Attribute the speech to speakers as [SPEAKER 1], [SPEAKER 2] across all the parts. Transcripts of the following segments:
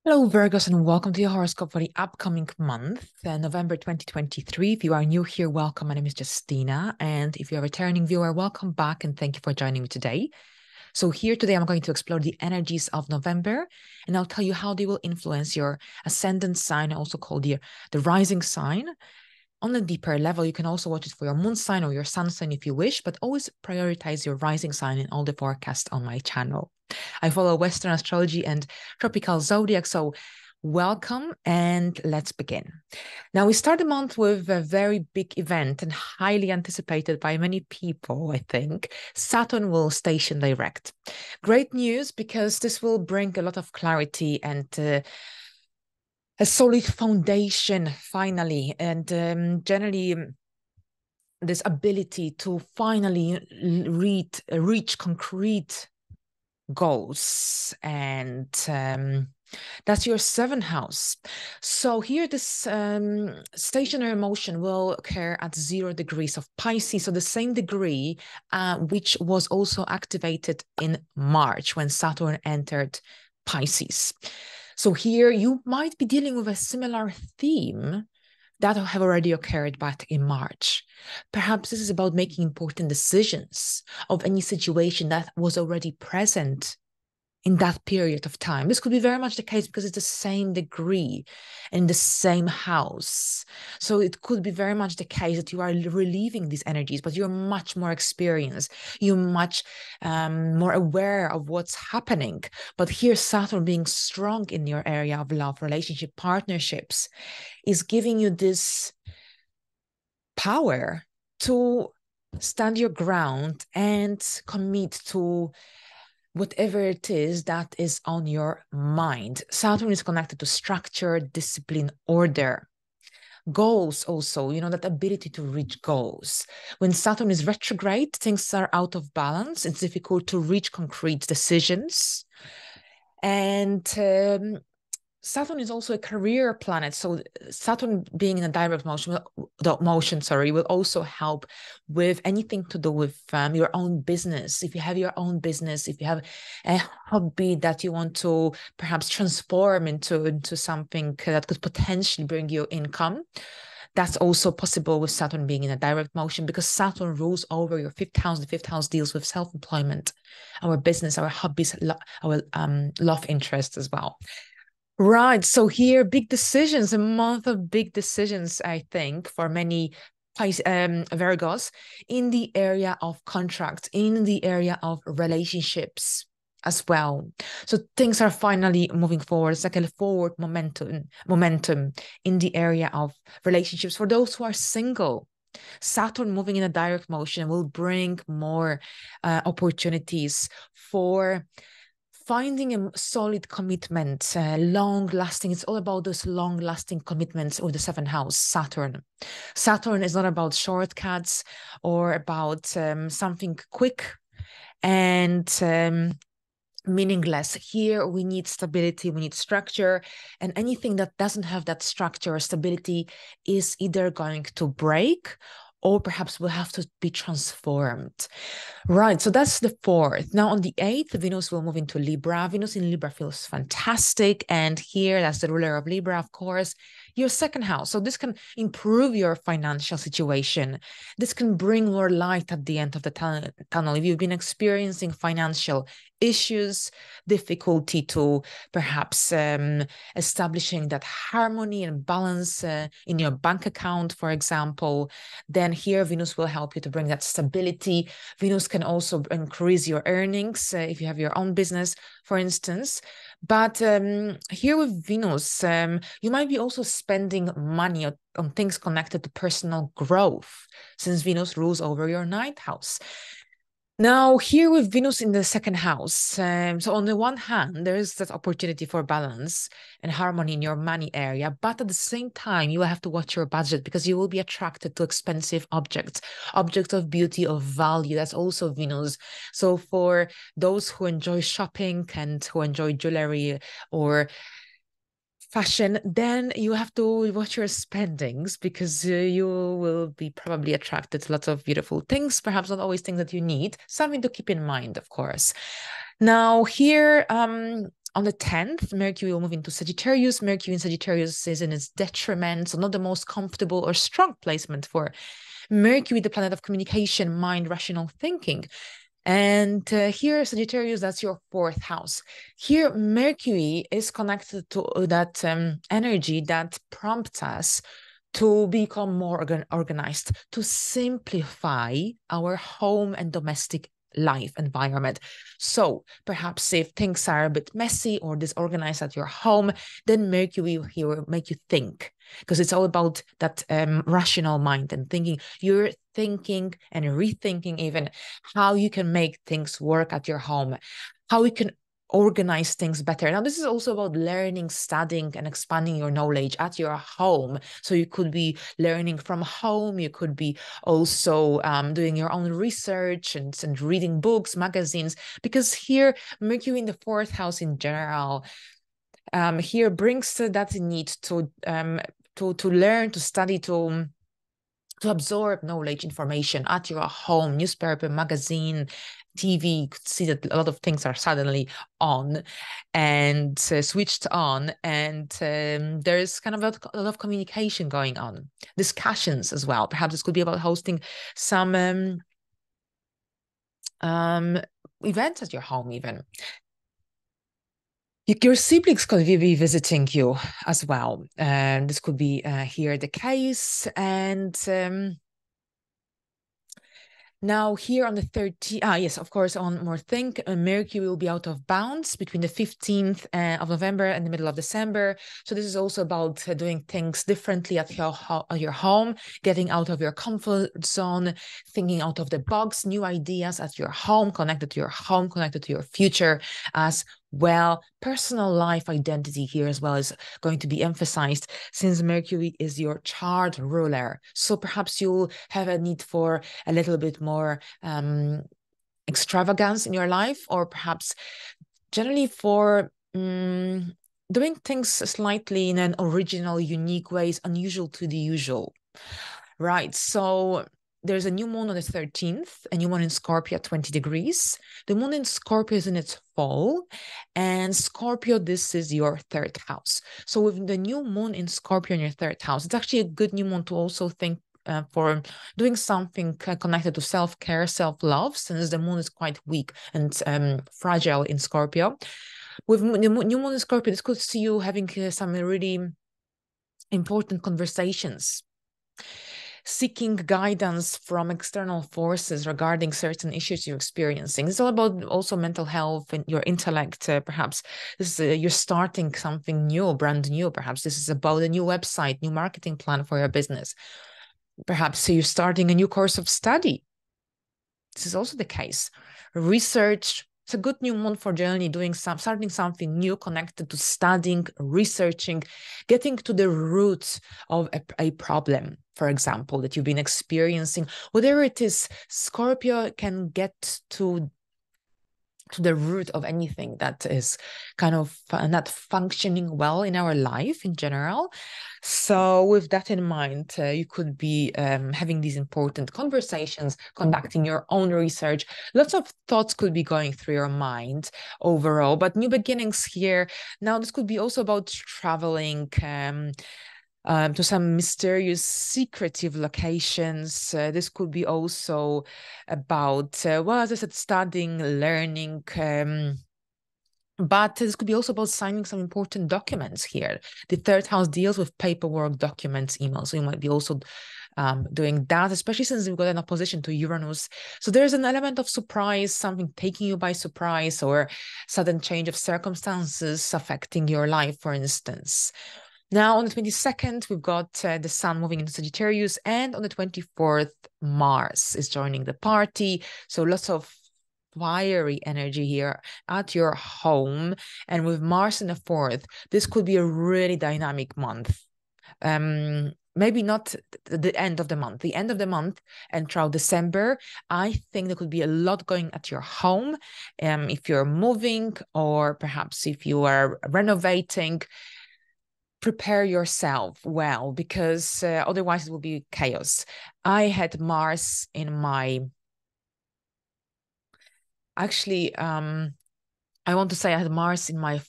[SPEAKER 1] Hello, Virgos, and welcome to your horoscope for the upcoming month, November 2023. If you are new here, welcome. My name is Justina. And if you're a returning viewer, welcome back and thank you for joining me today. So here today, I'm going to explore the energies of November, and I'll tell you how they will influence your ascendant sign, also called the rising sign. On a deeper level, you can also watch it for your moon sign or your sun sign if you wish, but always prioritize your rising sign in all the forecasts on my channel. I follow Western astrology and tropical zodiac, so welcome and let's begin. Now, we start the month with a very big event and highly anticipated by many people, I think. Saturn will station direct. Great news because this will bring a lot of clarity and a solid foundation finally, and generally this ability to finally reach concrete goals, and that's your seventh house. So here this stationary motion will occur at 0 degrees of Pisces, so the same degree which was also activated in March when Saturn entered Pisces. So here you might be dealing with a similar theme that have already occurred back in March. Perhaps this is about making important decisions of any situation that was already present in that period of time. This could be very much the case because it's the same degree in the same house. So it could be very much the case that you are relieving these energies, but you're much more experienced. You're much more aware of what's happening. But here, Saturn being strong in your area of love, relationship, partnerships is giving you this power to stand your ground and commit to whatever it is that is on your mind. Saturn is connected to structure, discipline, order. Goals also, that ability to reach goals. When Saturn is retrograde, things are out of balance. It's difficult to reach concrete decisions. And Saturn is also a career planet. So Saturn being in a direct motion, will also help with anything to do with your own business. If you have your own business, if you have a hobby that you want to perhaps transform into something that could potentially bring you income, that's also possible with Saturn being in a direct motion because Saturn rules over your fifth house. The fifth house deals with self-employment, our business, our hobbies, our love interests as well. Right. So here, big decisions, a month of big decisions, I think, for many Virgos in the area of contracts, in the area of relationships as well. So things are finally moving forward. It's like a forward momentum in the area of relationships. For those who are single, Saturn moving in a direct motion will bring more opportunities for finding a solid commitment, long-lasting. It's all about those long-lasting commitments with the seventh house, Saturn. Saturn is not about shortcuts or about something quick and meaningless. Here we need stability, we need structure, and anything that doesn't have that structure or stability is either going to break or perhaps will have to be transformed. Right, so that's the 4th. Now on the 8th, Venus will move into Libra. Venus in Libra feels fantastic. And here, that's the ruler of Libra, of course, your second house. So this can improve your financial situation. This can bring more light at the end of the tunnel. If you've been experiencing financial issues, difficulty to perhaps establishing that harmony and balance in your bank account, for example, then here Venus will help you to bring that stability. Venus can also increase your earnings if you have your own business, for instance. But here with Venus, you might be also spending money on things connected to personal growth, since Venus rules over your 9th house. Now, here with Venus in the second house, so on the one hand, there is that opportunity for balance and harmony in your money area, but at the same time, you will have to watch your budget because you will be attracted to expensive objects of beauty, of value. That's also Venus. So for those who enjoy shopping and who enjoy jewelry or fashion, then you have to watch your spendings because you will be probably attracted to lots of beautiful things, perhaps not always things that you need. Something to keep in mind, of course. Now here, On the 10th, Mercury will move into Sagittarius. Mercury in Sagittarius is in its detriment, so not the most comfortable or strong placement for Mercury, the planet of communication, mind, rational thinking. And here, Sagittarius, that's your 4th house. Here, Mercury is connected to that energy that prompts us to become more organized, to simplify our home and domestic life environment. So perhaps if things are a bit messy or disorganized at your home, then Mercury here will make you think, because it's all about that rational mind and thinking. You're thinking and rethinking even how you can make things work at your home, how you can organize things better. Now, this is also about learning, studying, and expanding your knowledge at your home. So you could be learning from home. You could be also doing your own research and reading books, magazines, because here, Mercury in the 4th house in general, here brings that need to learn, to study, to absorb knowledge, information at your home, newspaper, magazine, TV. You could see that a lot of things are suddenly on and switched on, and there's kind of a lot of communication going on, discussions as well. Perhaps this could be about hosting some events at your home even. Your siblings could be visiting you as well. This could be here the case. And now here on the 30th, yes, of course, one more thing, Mercury will be out of bounds between the 15th of November and the middle of December. So this is also about doing things differently at your home, getting out of your comfort zone, thinking out of the box, new ideas at your home, connected to your home, connected to your future as well. Personal life identity here as well is going to be emphasized, since Mercury is your chart ruler. So perhaps you'll have a need for a little bit more extravagance in your life, or perhaps generally for doing things slightly in an original, unique ways, unusual to the usual. Right. So there's a new moon on the 13th, a new moon in Scorpio at 20 degrees. The moon in Scorpio is in its fall, and Scorpio, this is your 3rd house. So with the new moon in Scorpio in your 3rd house, it's actually a good new moon to also think for doing something connected to self-care, self-love, since the moon is quite weak and fragile in Scorpio. With the new moon in Scorpio, this could see you having some really important conversations, seeking guidance from external forces regarding certain issues you're experiencing. It's all about also mental health and your intellect. Perhaps this is, you're starting something new, brand new. Perhaps this is about a new website, new marketing plan for your business. Perhaps you're starting a new course of study. This is also the case. Research. It's a good new month for generally starting something new connected to studying, researching, getting to the roots of a problem, for example, that you've been experiencing. Whatever it is, Scorpio can get to the root of anything that is kind of not functioning well in our life in general. So with that in mind, you could be having these important conversations, conducting your own research. Lots of thoughts could be going through your mind overall, but new beginnings here. Now, this could be also about traveling, to some mysterious, secretive locations. This could be also about, well, as I said, studying, learning, but this could be also about signing some important documents here. The 3rd house deals with paperwork, documents, emails. So you might be also doing that, especially since we've got an opposition to Uranus. So there's an element of surprise, something taking you by surprise, or sudden change of circumstances affecting your life, for instance. Now, on the 22nd, we've got the Sun moving into Sagittarius, and on the 24th, Mars is joining the party. So lots of fiery energy here at your home. And with Mars in the 4th, this could be a really dynamic month. Maybe not the end of the month. The end of the month and throughout December, I think there could be a lot going at your home. If you're moving, or perhaps if you are renovating, prepare yourself well, because otherwise it will be chaos. I had Mars in my, actually, I want to say I had Mars in my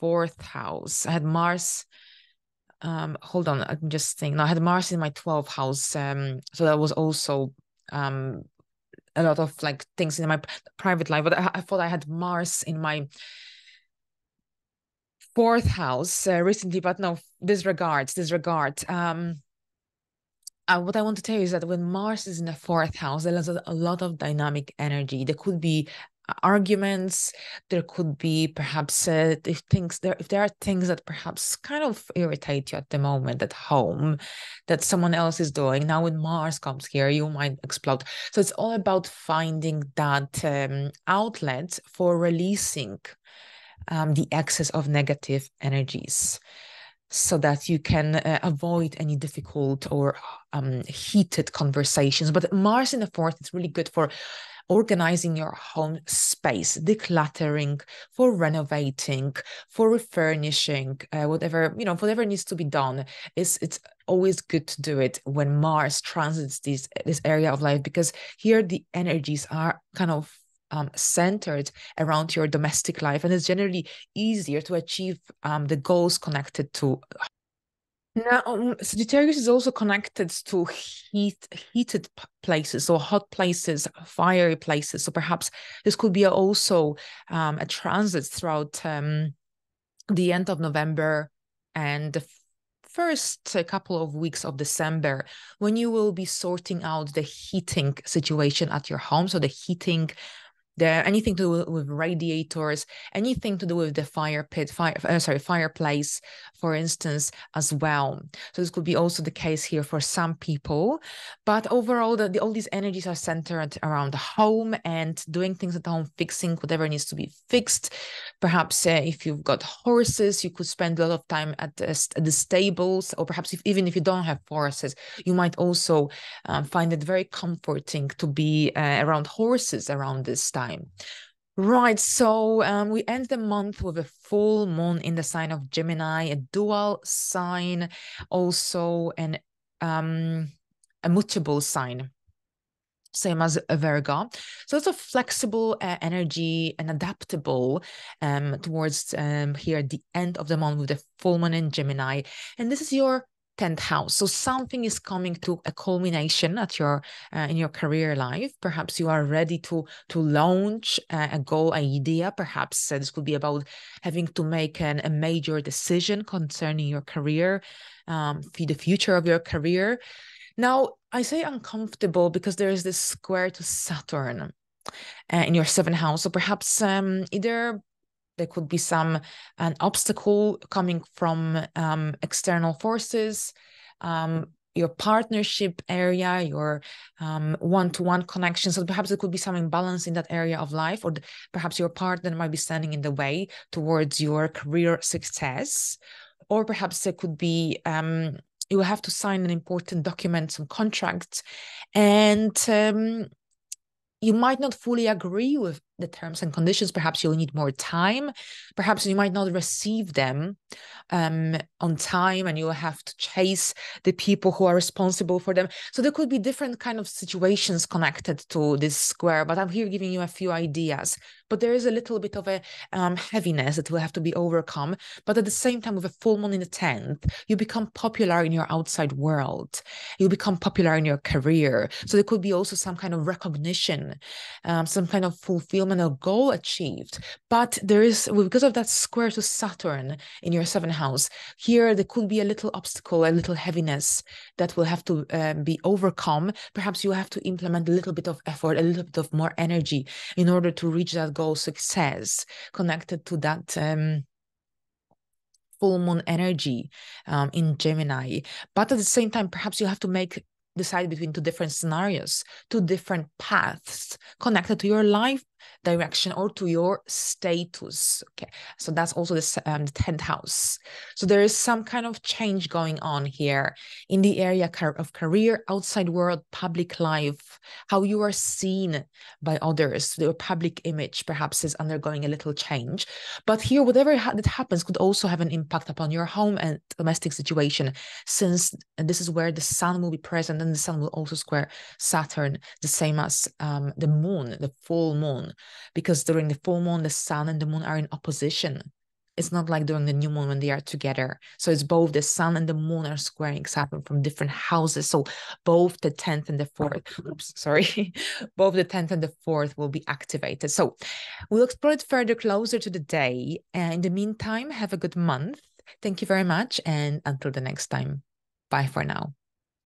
[SPEAKER 1] 4th house. I had Mars. Hold on, I'm just thinking. No, I had Mars in my 12th house. So that was also a lot of like things in my private life. But I thought I had Mars in my 4th house recently, but no, disregard. What I want to tell you is that when Mars is in the 4th house, there's a lot of dynamic energy. There could be arguments. There could be perhaps if there are things that perhaps kind of irritate you at the moment at home that someone else is doing. Now, when Mars comes here, you might explode. So it's all about finding that outlet for releasing the excess of negative energies, so that you can avoid any difficult or heated conversations. But Mars in the 4th is really good for organizing your home space, decluttering, for renovating, for refurnishing, whatever needs to be done. It's always good to do it when Mars transits this area of life, because here the energies are kind of centered around your domestic life, and it's generally easier to achieve the goals connected to. Now, Sagittarius is also connected to heated places, so hot places, fiery places. So perhaps this could be also a transit throughout the end of November and the first couple of weeks of December, when you will be sorting out the heating situation at your home. So the heating, anything to do with radiators, anything to do with the fireplace, for instance, as well. So this could be also the case here for some people. But overall, all these energies are centered around the home and doing things at home, fixing whatever needs to be fixed. Perhaps if you've got horses, you could spend a lot of time at the stables, or perhaps even if you don't have horses, you might also find it very comforting to be around horses around this time. Right, so we end the month with a full moon in the sign of Gemini, a dual sign, also a mutable sign, same as a Virgo. So it's a flexible energy and adaptable towards here the end of the month with the full moon in Gemini. And this is your 10th house. So something is coming to a culmination at your in your career life. Perhaps you are ready to launch a goal idea. Perhaps this could be about having to make a major decision concerning your career, for the future of your career. Now, I say uncomfortable because there is this square to Saturn in your 7th house. So perhaps either there could be an obstacle coming from external forces, your partnership area, your one-to-one connection. So perhaps there could be some imbalance in that area of life, or perhaps your partner might be standing in the way towards your career success. Or perhaps there could be you will have to sign an important document, some contracts, and you might not fully agree with the terms and conditions. Perhaps you'll need more time. Perhaps you might not receive them on time, and you'll have to chase the people who are responsible for them. So there could be different kind of situations connected to this square, but I'm here giving you a few ideas. But there is a little bit of a heaviness that will have to be overcome. But at the same time, with a full moon in the 10th, you become popular in your outside world. You become popular in your career. So there could be also some kind of recognition, some kind of fulfillment or goal achieved. But there is, because of that square to Saturn in your 7th house, here there could be a little obstacle, a little heaviness that will have to be overcome. Perhaps you have to implement a little bit of effort, a little bit of more energy in order to reach that goal success connected to that full moon energy in Gemini. But at the same time, perhaps you have to decide between two different scenarios, two different paths connected to your life direction or to your status. Okay, so that's also the 10th house. So there is some kind of change going on here in the area of career, outside world, public life, how you are seen by others. Your public image perhaps is undergoing a little change. But here, whatever that happens could also have an impact upon your home and domestic situation, since this is where the sun will be present, and the sun will also square Saturn, the same as the moon, the full moon, because during the full moon, the sun and the moon are in opposition. It's not like during the new moon when they are together. So it's both the sun and the moon are squaring Saturn from different houses. So both the 10th and the 4th, oops, sorry, both the 10th and the 4th will be activated. So we'll explore it further closer to the day. And in the meantime, have a good month. Thank you very much. And until the next time, bye for now.